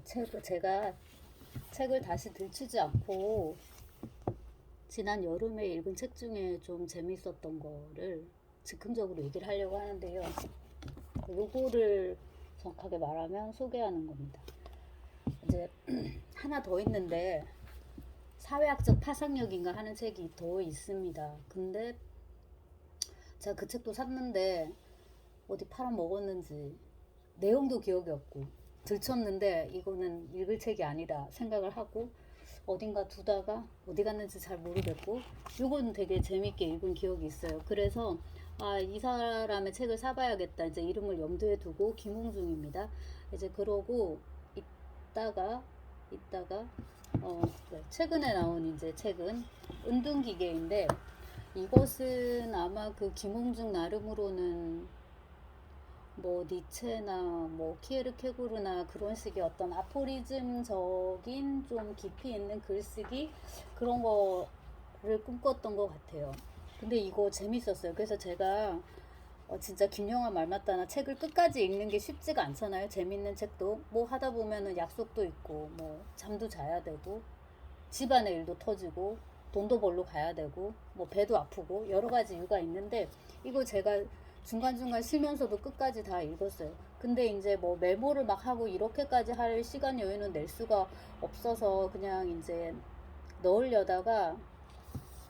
제가 책을 다시 들추지 않고 지난 여름에 읽은 책 중에 좀 재밌었던 거를 즉흥적으로 얘기를 하려고 하는데요. 요거를 정확하게 말하면 소개하는 겁니다. 이제 하나 더 있는데 사회학적 파상력인가 하는 책이 더 있습니다. 근데 제가 그 책도 샀는데 어디 팔아먹었는지 내용도 기억이 없고 들쳤는데 이거는 읽을 책이 아니다 생각을 하고 어딘가 두다가 어디 갔는지 잘 모르겠고 요건 되게 재밌게 읽은 기억이 있어요. 그래서 이 사람의 책을 사봐야겠다 이제 이름을 염두에 두고 김홍중입니다. 이제 그러고 있다가 네, 최근에 나온 이제 책은 은둔기계인데 이것은 아마 그 김홍중 나름으로는 뭐 니체나 뭐 키에르케고르나 그런 식의 어떤 아포리즘적인 좀 깊이 있는 글쓰기 그런 거를 꿈꿨던 것 같아요. 근데 이거 재밌었어요. 그래서 제가 진짜 김영하 말 맞다나 책을 끝까지 읽는 게 쉽지가 않잖아요. 재밌는 책도 뭐 하다 보면은 약속도 있고 뭐 잠도 자야 되고 집안의 일도 터지고 돈도 벌러 가야 되고 뭐 배도 아프고 여러 가지 이유가 있는데 이거 제가 중간중간 쉬면서도 끝까지 다 읽었어요. 근데 이제 뭐 메모를 막 하고 이렇게까지 할 시간 여유는 낼 수가 없어서 그냥 이제 넣으려다가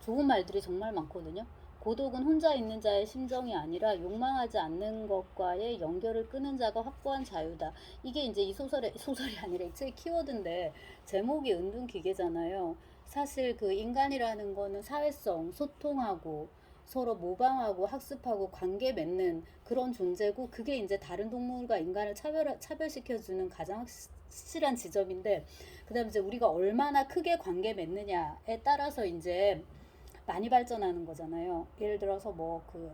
좋은 말들이 정말 많거든요. 고독은 혼자 있는 자의 심정이 아니라 욕망하지 않는 것과의 연결을 끄는 자가 확보한 자유다. 이게 이제 이 소설이 아니라 이 책의 키워드인데 제목이 은둔기계잖아요. 사실 그 인간이라는 거는 사회성, 소통하고 서로 모방하고 학습하고 관계 맺는 그런 존재고 그게 이제 다른 동물과 인간을 차별시켜주는 가장 확실한 지점인데 그다음에 이제 우리가 얼마나 크게 관계 맺느냐에 따라서 이제 많이 발전하는 거잖아요. 예를 들어서 뭐 그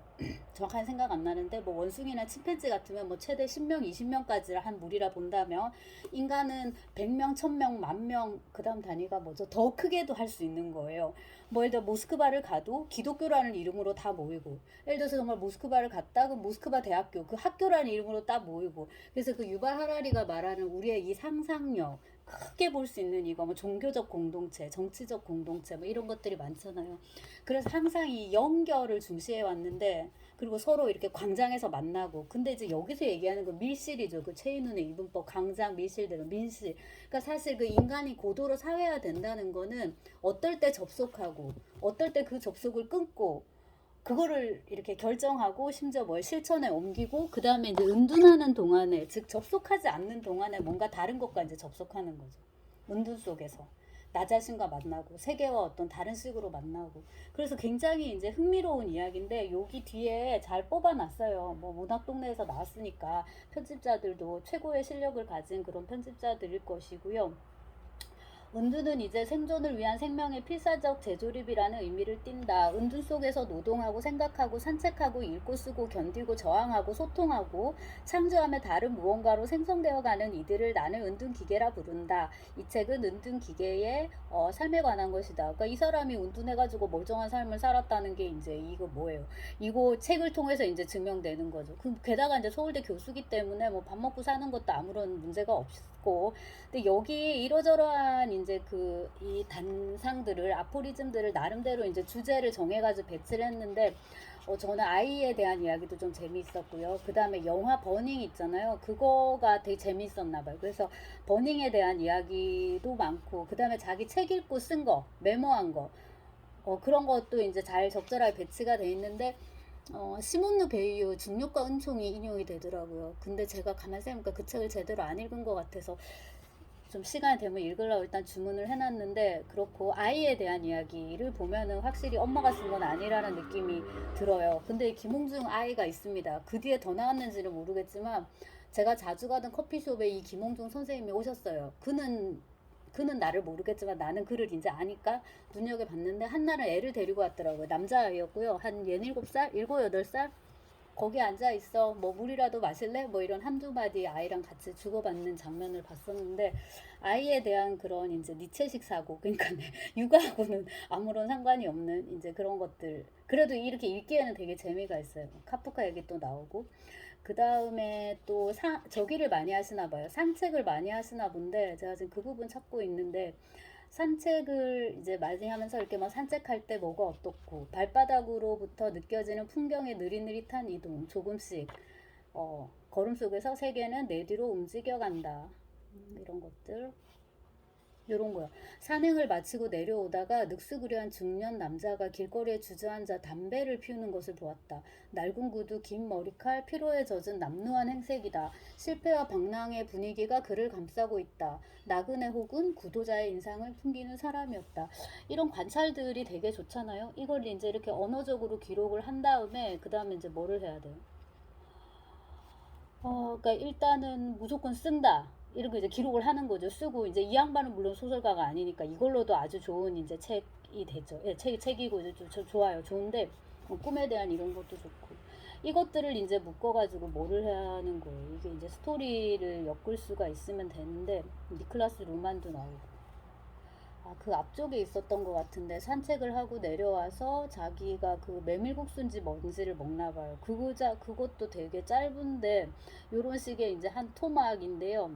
정확한 생각 안 나는데 뭐 원숭이나 침팬지 같으면 뭐 최대 10명, 20명까지 한 무리라 본다면 인간은 100명, 1000명, 10,000명 그다음 단위가 뭐죠? 더 크게도 할 수 있는 거예요. 뭐 예를 들어 모스크바를 가도 기독교라는 이름으로 다 모이고 예를 들어서 정말 모스크바를 갔다 그 모스크바 대학교 그 학교라는 이름으로 딱 모이고 그래서 그 유발 하라리가 말하는 우리의 이 상상력 크게 볼 수 있는 이거 뭐 종교적 공동체, 정치적 공동체 뭐 이런 것들이 많잖아요. 그래서 항상 이 연결을 중시해 왔는데 그리고 서로 이렇게 광장에서 만나고 근데 이제 여기서 얘기하는 건 밀실이죠. 그 최인훈의 이분법 광장 밀실대로 민실. 그러니까 사실 그 인간이 고도로 사회화 된다는 거는 어떨 때 접속하고 어떨 때 그 접속을 끊고 그거를 이렇게 결정하고 심지어 뭘 실천에 옮기고 그 다음에 이제 은둔하는 동안에 즉 접속하지 않는 동안에 뭔가 다른 것과 이제 접속하는 거죠. 은둔 속에서 나 자신과 만나고 세계와 어떤 다른 식으로 만나고 그래서 굉장히 이제 흥미로운 이야기인데 여기 뒤에 잘 뽑아놨어요. 뭐 문학동네에서 나왔으니까 편집자들도 최고의 실력을 가진 그런 편집자들일 것이고요. 은둔은 이제 생존을 위한 생명의 필사적 재조립이라는 의미를 띈다. 은둔 속에서 노동하고 생각하고 산책하고 읽고 쓰고 견디고 저항하고 소통하고 창조함의 다른 무언가로 생성되어가는 이들을 나는 은둔 기계라 부른다. 이 책은 은둔 기계의 삶에 관한 것이다. 그러니까 이 사람이 은둔해가지고 멀쩡한 삶을 살았다는 게 이제 이거 뭐예요? 이거 책을 통해서 이제 증명되는 거죠. 게다가 이제 서울대 교수기 때문에 뭐 밥 먹고 사는 것도 아무런 문제가 없고 근데 여기 이러저러한 이제 그 이 단상들을 아포리즘들을 나름대로 이제 주제를 정해가지고 배치를 했는데 저는 아이에 대한 이야기도 좀 재미있었고요. 그 다음에 영화 버닝 있잖아요. 그거가 되게 재미있었나 봐요. 그래서 버닝에 대한 이야기도 많고 그 다음에 자기 책 읽고 쓴 거 메모한 거 그런 것도 이제 잘 적절하게 배치가 돼 있는데 시몬느 베이유 중력과 은총이 인용이 되더라고요. 근데 제가 가만히 생각해보니까 그 책을 제대로 안 읽은 것 같아서 좀 시간이 되면 읽으려고 일단 주문을 해놨는데 그렇고 아이에 대한 이야기를 보면은 확실히 엄마가 쓴 건 아니라는 느낌이 들어요. 근데 김홍중 아이가 있습니다. 그 뒤에 더 나왔는지는 모르겠지만 제가 자주 가던 커피숍에 이 김홍중 선생님이 오셨어요. 그는 나를 모르겠지만 나는 그를 이제 아니까 눈여겨봤는데 한날은 애를 데리고 왔더라고요. 남자아이였고요. 한 17살? 7, 8살? 거기 앉아 있어. 뭐 물이라도 마실래? 뭐 이런 한두 마디 아이랑 같이 주고받는 장면을 봤었는데 아이에 대한 그런 이제 니체식 사고 그러니까 육아하고는 아무런 상관이 없는 이제 그런 것들 그래도 이렇게 읽기에는 되게 재미가 있어요. 카프카 얘기 또 나오고 그 다음에 또 저기를 많이 하시나 봐요. 산책을 많이 하시나 본데 제가 지금 그 부분 찾고 있는데 산책을 이제 많이 하면서 이렇게 막 산책할 때 뭐가 어떻고 발바닥으로부터 느껴지는 풍경의 느릿느릿한 이동 조금씩 걸음 속에서 세계는 내 뒤로 움직여간다. 이런 것들 요런 거요. 산행을 마치고 내려오다가 늑수그려한 중년 남자가 길거리에 주저앉아 담배를 피우는 것을 보았다. 낡은 구두, 긴 머리칼, 피로에 젖은 남루한 행색이다. 실패와 방랑의 분위기가 그를 감싸고 있다. 나그네 혹은 구도자의 인상을 풍기는 사람이었다. 이런 관찰들이 되게 좋잖아요. 이걸 이제 이렇게 언어적으로 기록을 한 다음에 그 다음에 이제 뭐를 해야 돼요? 그러니까 일단은 무조건 쓴다. 이렇게 이제 기록을 하는 거죠. 쓰고 이제 이 양반은 물론 소설가가 아니니까 이걸로도 아주 좋은 이제 책이 되죠. 예, 책이고 이제 좋아요. 좋은데 꿈에 대한 이런 것도 좋고 이것들을 이제 묶어가지고 뭐를 해야 하는 거예요. 이게 이제 스토리를 엮을 수가 있으면 되는데 니클라스 루만도 나오고. 그 앞쪽에 있었던 것 같은데 산책을 하고 내려와서 자기가 그 메밀국수인지 뭔지를 먹나 봐요. 그것도 되게 짧은데 요런 식의 이제 한 토막인데요.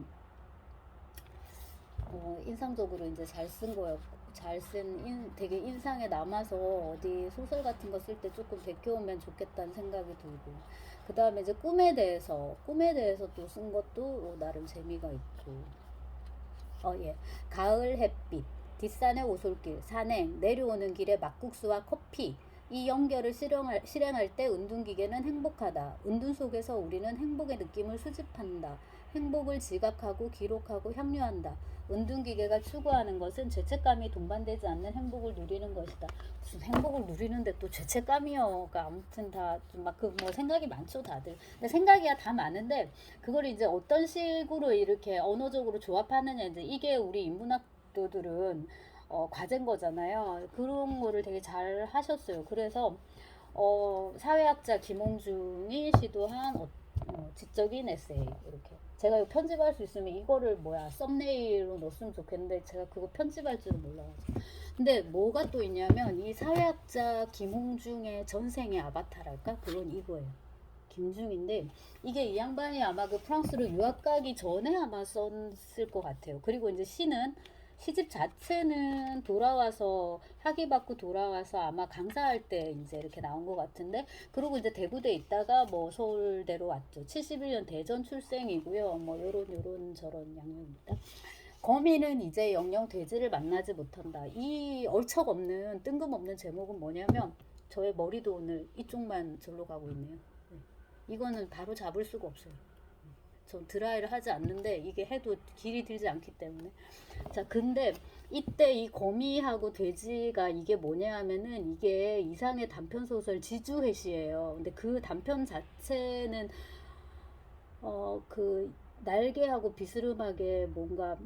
인상적으로 이제 잘 쓴 거예요. 되게 인상에 남아서 어디 소설 같은 거 쓸 때 조금 베껴오면 좋겠다는 생각이 들고. 그 다음에 이제 꿈에 대해서 또 쓴 것도 나름 재미가 있고. 예. 가을 햇빛, 뒷산의 오솔길, 산행, 내려오는 길에 막국수와 커피. 이 연결을 실행할 때 은둔기계는 행복하다. 은둔 속에서 우리는 행복의 느낌을 수집한다. 행복을 지각하고 기록하고 향유한다. 은둔기계가 추구하는 것은 죄책감이 동반되지 않는 행복을 누리는 것이다. 무슨 행복을 누리는데 또 죄책감이요. 그러니까 아무튼 다 좀 막 그 뭐 생각이 많죠 다들. 근데 생각이야 다 많은데 그걸 이제 어떤 식으로 이렇게 언어적으로 조합하느냐 이제 이게 우리 인문학도들은 과제인 거잖아요. 그런 거를 되게 잘 하셨어요. 그래서 사회학자 김홍중이 시도한 지적인 에세이 이렇게 제가 이거 편집할 수 있으면 이거를 썸네일로 넣었으면 좋겠는데 제가 그거 편집할 줄은 몰라가지고 근데 뭐가 또 있냐면 이 사회학자 김홍중의 전생의 아바타랄까 그건 이거예요. 김중인데 이게 이 양반이 아마 그 프랑스로 유학 가기 전에 아마 썼을 것 같아요. 그리고 이제 시집 자체는 돌아와서 학위 받고 돌아와서 아마 강사할 때 이제 이렇게 나온 것 같은데 그리고 이제 대구대 있다가 뭐 서울대로 왔죠. 71년 대전 출생이고요. 뭐 요런 저런 양념입니다. 거미는 이제 영영 돼지를 만나지 못한다. 이 얼척없는 뜬금없는 제목은 뭐냐면 저의 머리도 오늘 이쪽만 절로 가고 있네요. 이거는 바로 잡을 수가 없어요. 전 드라이를 하지 않는데 이게 해도 길이 들지 않기 때문에 자 근데 이때 이 거미하고 돼지가 이게 뭐냐 하면은 이게 이상의 단편소설 지주회시예요. 근데 그 단편 자체는 그 날개하고 비스름하게 뭔가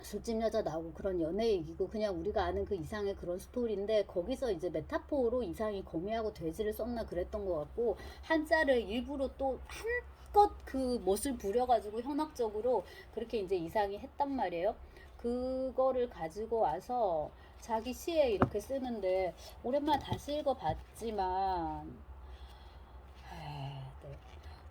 술집 여자 나오고 그런 연애 얘기고 그냥 우리가 아는 그 이상의 그런 스토리인데 거기서 이제 메타포로 이상이 거미하고 돼지를 썼나 그랬던 것 같고 한자를 일부러 또 한껏 그 멋을 부려가지고 현학적으로 그렇게 이제 이상이 했단 말이에요. 그거를 가지고 와서 자기 시에 이렇게 쓰는데 오랜만에 다시 읽어봤지만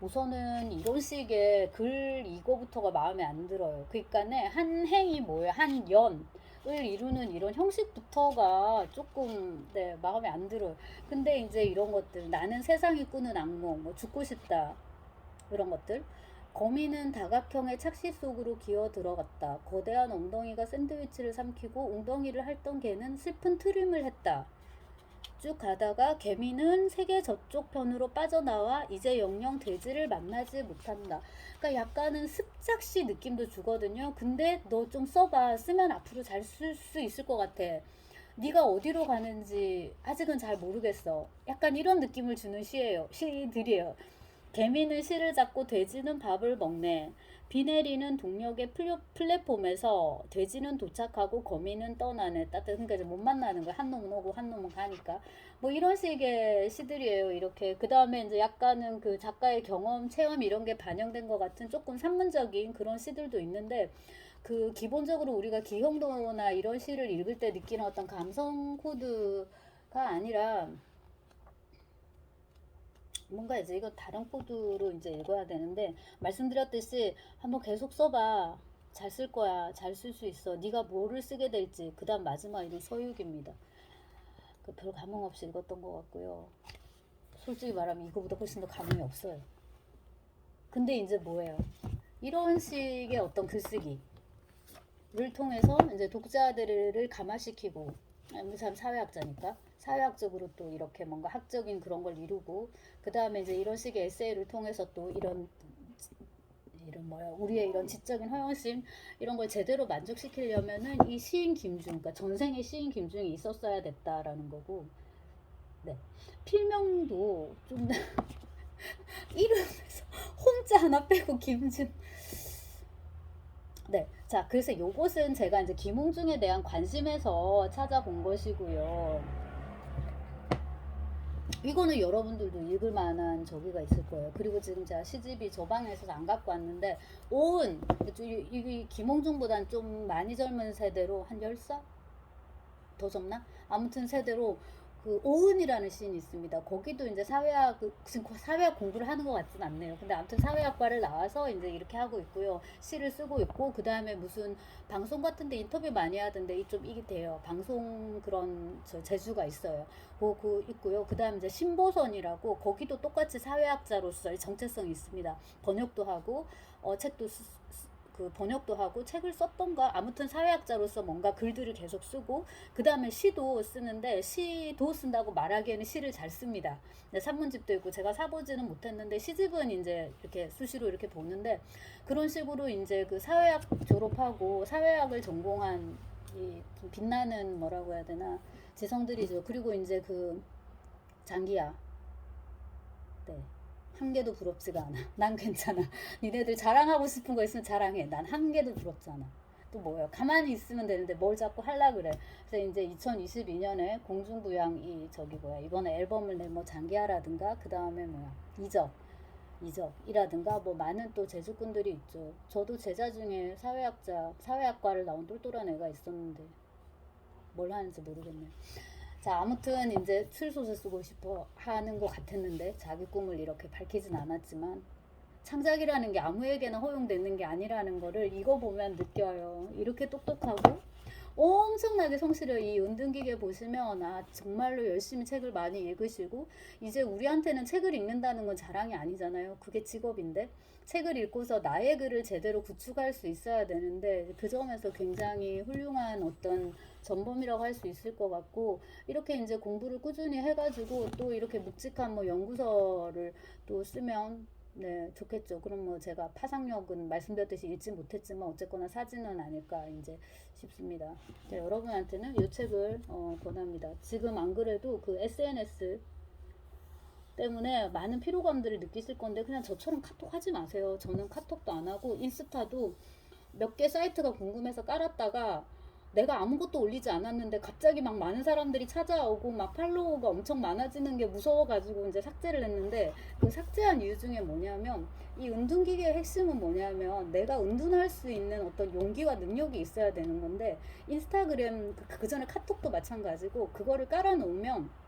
우선은 이런 식의 글 이거부터가 마음에 안 들어요. 그러니까는 한 행이 뭐예요? 한 연을 이루는 이런 형식부터가 조금 마음에 안 들어요. 근데 이제 이런 것들 나는 세상이 꾸는 악몽, 뭐 죽고 싶다 이런 것들. 거미는 다각형의 착시 속으로 기어 들어갔다. 거대한 엉덩이가 샌드위치를 삼키고 웅덩이를 핥던 개는 슬픈 트림을 했다. 쭉 가다가 개미는 세계 저쪽 편으로 빠져나와 이제 영영 돼지를 만나지 못한다. 그러니까 약간은 습작시 느낌도 주거든요. 근데 너 좀 써봐. 쓰면 앞으로 잘 쓸 수 있을 것 같아. 네가 어디로 가는지 아직은 잘 모르겠어. 약간 이런 느낌을 주는 시들이에요. 개미는 실을 잡고 돼지는 밥을 먹네. 비 내리는 동력의 플랫폼에서 돼지는 도착하고 거미는 떠나네. 그러니까 이제 못 만나는 거야. 한 놈은 오고 한 놈은 가니까. 뭐 이런 식의 시들이에요. 이렇게 그 다음에 이제 약간은 그 작가의 경험, 체험 이런 게 반영된 것 같은 조금 산문적인 그런 시들도 있는데 그 기본적으로 우리가 기형도나 이런 시를 읽을 때 느끼는 어떤 감성 코드가 아니라 뭔가 이제 이거 다른 코드로 이제 읽어야 되는데, 말씀드렸듯이 한번 계속 써봐. 잘 쓸 거야. 잘 쓸 수 있어. 네가 뭐를 쓰게 될지. 그 다음 마지막 이름 서유기입니다. 별 감흥 없이 읽었던 것 같고요. 솔직히 말하면 이거보다 훨씬 더 감흥이 없어요. 근데 이제 뭐예요? 이런 식의 어떤 글쓰기를 통해서 이제 독자들을 감화시키고, 참 사회학자니까 사회학적으로 또 이렇게 뭔가 학적인 그런 걸 이루고, 그 다음에 이제 이런 식의 에세이를 통해서 또 이런 우리의 이런 지적인 허영심 이런 걸 제대로 만족시키려면은 이 시인 김중, 그러니까 전생의 시인 김중이 있었어야 됐다라는 거고, 네, 필명도 좀 이름에서 혼자 하나 빼고 김중. 네, 자, 그래서 요것은 제가 이제 김홍중에 대한 관심에서 찾아본 것이고요. 이거는 여러분들도 읽을 만한 저기가 있을 거예요. 그리고 지금 제가 시집이 저 방에 있어서 안 갖고 왔는데, 이 김홍중보다는 좀 많이 젊은 세대로 한 10살? 더 젊나? 아무튼 세대로 그 오은이라는 시인이 있습니다. 거기도 이제 지금 사회학 공부를 하는 것 같진 않네요. 근데 아무튼 사회학과를 나와서 이제 이렇게 하고 있고요. 시를 쓰고 있고, 그 다음에 무슨 방송 같은데 인터뷰 많이 하던데 좀 이게 돼요. 방송 그런 재주가 있어요. 그 있고요. 그 다음에 이제 신보선이라고, 거기도 똑같이 사회학자로서의 정체성이 있습니다. 번역도 하고, 책도 그 번역도 하고 책을 썼던가, 아무튼 사회학자로서 뭔가 글들을 계속 쓰고, 그 다음에 시도 쓰는데, 시도 쓴다고 말하기에는 시를 잘 씁니다. 산문집도 있고, 제가 사보지는 못했는데 시집은 이제 이렇게 수시로 이렇게 보는데, 그런 식으로 이제 그 사회학 졸업하고 사회학을 전공한 이 좀 빛나는 뭐라고 해야 되나 지성들이죠. 그리고 이제 그 장기야, 네, 한 개도 부럽지가 않아. 난 괜찮아. 니네들 자랑하고 싶은 거 있으면 자랑해. 난 한 개도 부럽지 않아. 또 뭐예요? 가만히 있으면 되는데 뭘 자꾸 하려 그래. 그래서 이제 2022년에 공중부양 이번에 앨범을 낸 뭐 장기하라든가, 그 다음에 이적이라든가 뭐 많은 또 재주꾼들이 있죠. 저도 제자 중에 사회학과를 나온 똘똘한 애가 있었는데 뭘 하는지 모르겠네요. 자, 아무튼 이제 추리소설 쓰고 싶어 하는 것 같았는데, 자기 꿈을 이렇게 밝히진 않았지만, 창작이라는 게 아무에게나 허용되는 게 아니라는 거를 이거 보면 느껴요. 이렇게 똑똑하고 엄청나게 성실해요. 이 은둔기계 보시면, 정말로 열심히 책을 많이 읽으시고, 이제 우리한테는 책을 읽는다는 건 자랑이 아니잖아요. 그게 직업인데, 책을 읽고서 나의 글을 제대로 구축할 수 있어야 되는데, 그 점에서 굉장히 훌륭한 어떤 전범이라고 할 수 있을 것 같고, 이렇게 이제 공부를 꾸준히 해가지고 또 이렇게 묵직한 뭐 연구서를 또 쓰면, 네, 좋겠죠. 그럼 뭐 제가 파상력은 말씀드렸듯이 읽지 못했지만 어쨌거나 사진은 아닐까 이제 싶습니다. 네, 여러분한테는 이 책을 권합니다. 지금 안 그래도 그 SNS 때문에 많은 피로감들을 느끼실 건데, 그냥 저처럼 카톡 하지 마세요. 저는 카톡도 안 하고 인스타도 몇 개 사이트가 궁금해서 깔았다가 내가 아무것도 올리지 않았는데 갑자기 막 많은 사람들이 찾아오고 막 팔로워가 엄청 많아지는 게 무서워가지고 이제 삭제를 했는데, 그 삭제한 이유 중에 뭐냐면, 이 은둔기계의 핵심은 뭐냐면 내가 은둔할 수 있는 어떤 용기와 능력이 있어야 되는 건데, 인스타그램 그 전에 카톡도 마찬가지고, 그거를 깔아놓으면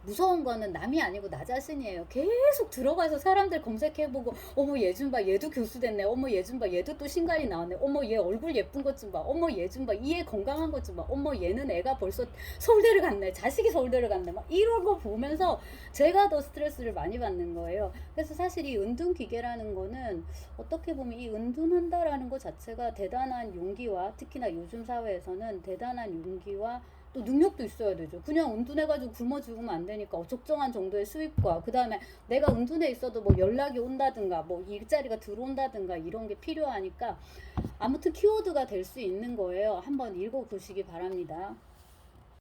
무서운 거는 남이 아니고 나 자신이에요. 계속 들어가서 사람들 검색해보고, 어머 얘 좀 봐, 얘도 교수 됐네. 어머 얘 좀 봐, 얘도 또 신갈이 나왔네. 어머 얘 얼굴 예쁜 것 좀 봐. 어머 얘 좀 봐, 이 애 건강한 것 좀 봐. 어머 얘는 애가 벌써 서울대를 갔네. 자식이 서울대를 갔네. 막 이런 거 보면서 제가 더 스트레스를 많이 받는 거예요. 그래서 사실 이 은둔 기계라는 거는 어떻게 보면 이 은둔한다라는 것 자체가 대단한 용기와, 특히나 요즘 사회에서는 대단한 용기와 또 능력도 있어야 되죠. 그냥 은둔해가지고 굶어 죽으면 안 되니까 적정한 정도의 수입과, 그 다음에 내가 은둔해 있어도 뭐 연락이 온다든가 뭐 일자리가 들어온다든가 이런 게 필요하니까, 아무튼 키워드가 될 수 있는 거예요. 한번 읽어보시기 바랍니다.